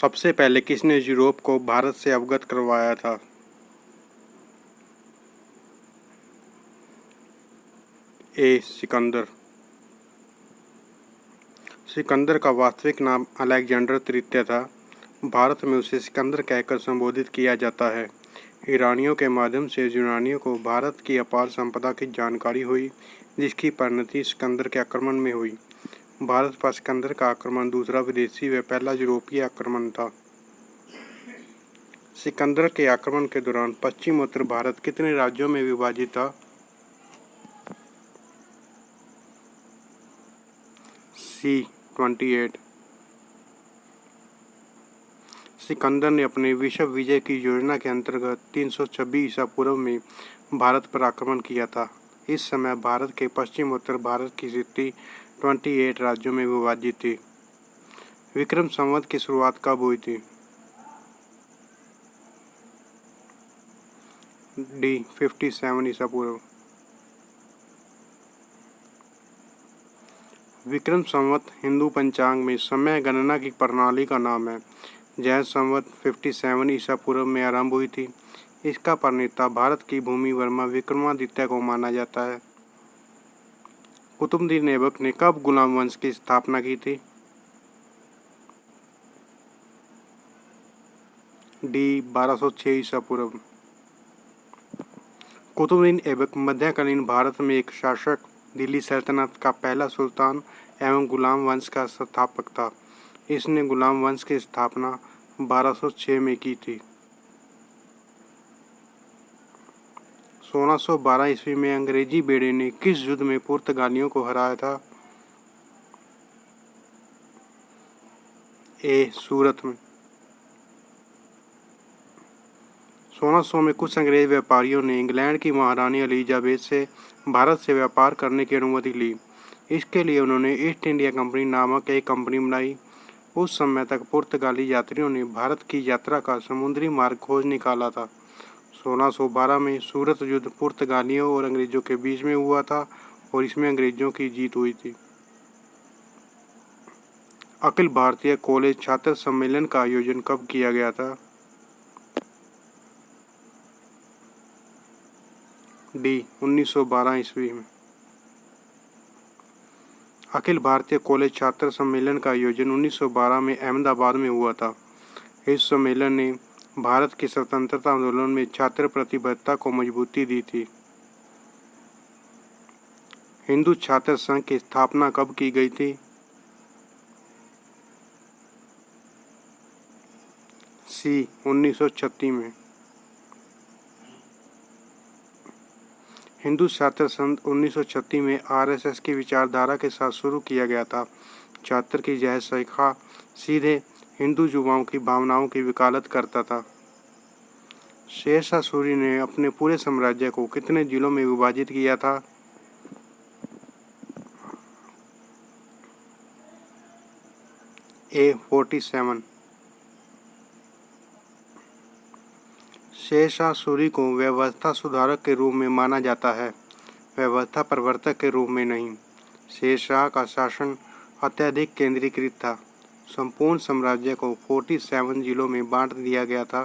सबसे पहले किसने यूरोप को भारत से अवगत करवाया था? ए. सिकंदर। सिकंदर का वास्तविक नाम अलेक्जेंडर तृतीय था। भारत में उसे सिकंदर कहकर संबोधित किया जाता है। ईरानियों के माध्यम से यूनानियों को भारत की अपार संपदा की जानकारी हुई, जिसकी परिणति सिकंदर के आक्रमण में हुई। भारत पर सिकंदर का आक्रमण दूसरा विदेशी व पहला यूरोपीय आक्रमण था। सिकंदर के आक्रमण के दौरान पश्चिम उत्तर भारत कितने राज्यों में विभाजित था? सी. 28। सिकंदर ने अपने विश्व विजय की योजना के अंतर्गत 326 ईसा पूर्व में भारत पर आक्रमण किया था। इस समय भारत के पश्चिम उत्तर भारत की स्थिति 28 राज्यों में विभाजित थी। विक्रम संवत की शुरुआत कब हुई थी? डी. 57 ईसा पूर्व। विक्रम संवत हिंदू पंचांग में समय गणना की प्रणाली का नाम है। जैन संवत 57 ईसा पूर्व में आरंभ हुई थी। इसका प्रणेता भारत की भूमि वर्मा विक्रमादित्य को माना जाता है। कुतुबुद्दीन ऐबक ने कब गुलाम वंश की स्थापना की थी? डी. 1206 ईसा पूर्व। कुतुबुद्दीन ऐबक मध्यकालीन भारत में एक शासक, दिल्ली सल्तनत का पहला सुल्तान एवं गुलाम वंश का संस्थापक था। इसने गुलाम वंश की स्थापना 1206 में की थी। 1612 ईस्वी में अंग्रेजी बेड़े ने किस युद्ध में पुर्तगालियों को हराया था? ए. सूरत में। 1600 में कुछ अंग्रेज व्यापारियों ने इंग्लैंड की महारानी एलिजाबेथ से भारत से व्यापार करने की अनुमति ली। इसके लिए उन्होंने ईस्ट इंडिया कंपनी नामक एक कंपनी बनाई। उस समय तक पुर्तगाली यात्रियों ने भारत की यात्रा का समुद्री मार्ग खोज निकाला था। 1612 में सूरत युद्ध पुर्तगालियों और अंग्रेजों के बीच में हुआ था और इसमें अंग्रेजों की जीत हुई थी। अखिल भारतीय कॉलेज छात्र सम्मेलन का आयोजन कब किया गया था? डी. 1912 ईस्वी में। अखिल भारतीय कॉलेज छात्र सम्मेलन का आयोजन 1912 में अहमदाबाद में हुआ था। इस सम्मेलन ने भारत के स्वतंत्रता आंदोलन में छात्र प्रतिबद्धता को मजबूती दी थी। हिंदू छात्र संघ की स्थापना कब की गई थी? सी. 1936 में। हिंदू छात्र संघ 1936 में आरएसएस की विचारधारा के साथ शुरू किया गया था। छात्र की यह शाखा सीधे हिंदू युवाओं की भावनाओं की वकालत करता था। शेरशाह सूरी ने अपने पूरे साम्राज्य को कितने जिलों में विभाजित किया था? ए. 47। शेरशाह सूरी को व्यवस्था सुधारक के रूप में माना जाता है, व्यवस्था प्रवर्तक के रूप में नहीं। शेरशाह का शासन अत्यधिक केंद्रीकृत था। संपूर्ण साम्राज्य को 47 जिलों में बांट दिया गया था।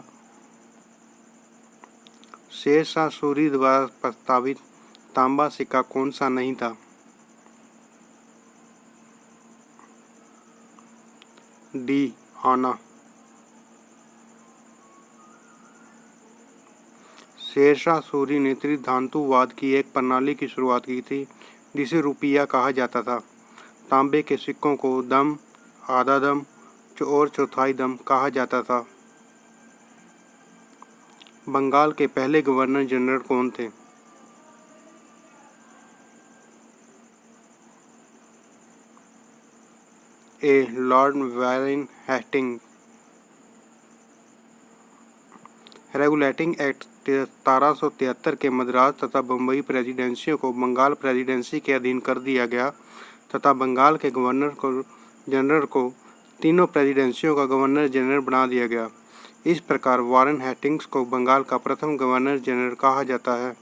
शेरशाह सूरी द्वारा प्रस्तावित तांबा सिक्का कौन सा नहीं था? डी. आना। शेरशाह सूरी ने त्रिधातुवाद की एक प्रणाली की शुरुआत की थी, जिसे रुपया कहा जाता था। तांबे के सिक्कों को दम, आधा दम और चौथाई दम कहा जाता था। बंगाल के पहले गवर्नर जनरल कौन थे? A. Lord Warren Hastings. Regulating act 1773 के मद्रास तथा बम्बई प्रेसिडेंसियों को बंगाल प्रेसिडेंसी के अधीन कर दिया गया तथा बंगाल के गवर्नर जनरल को तीनों प्रेसिडेंसियों का गवर्नर जनरल बना दिया गया। इस प्रकार वारेन हेस्टिंग्स को बंगाल का प्रथम गवर्नर जनरल कहा जाता है।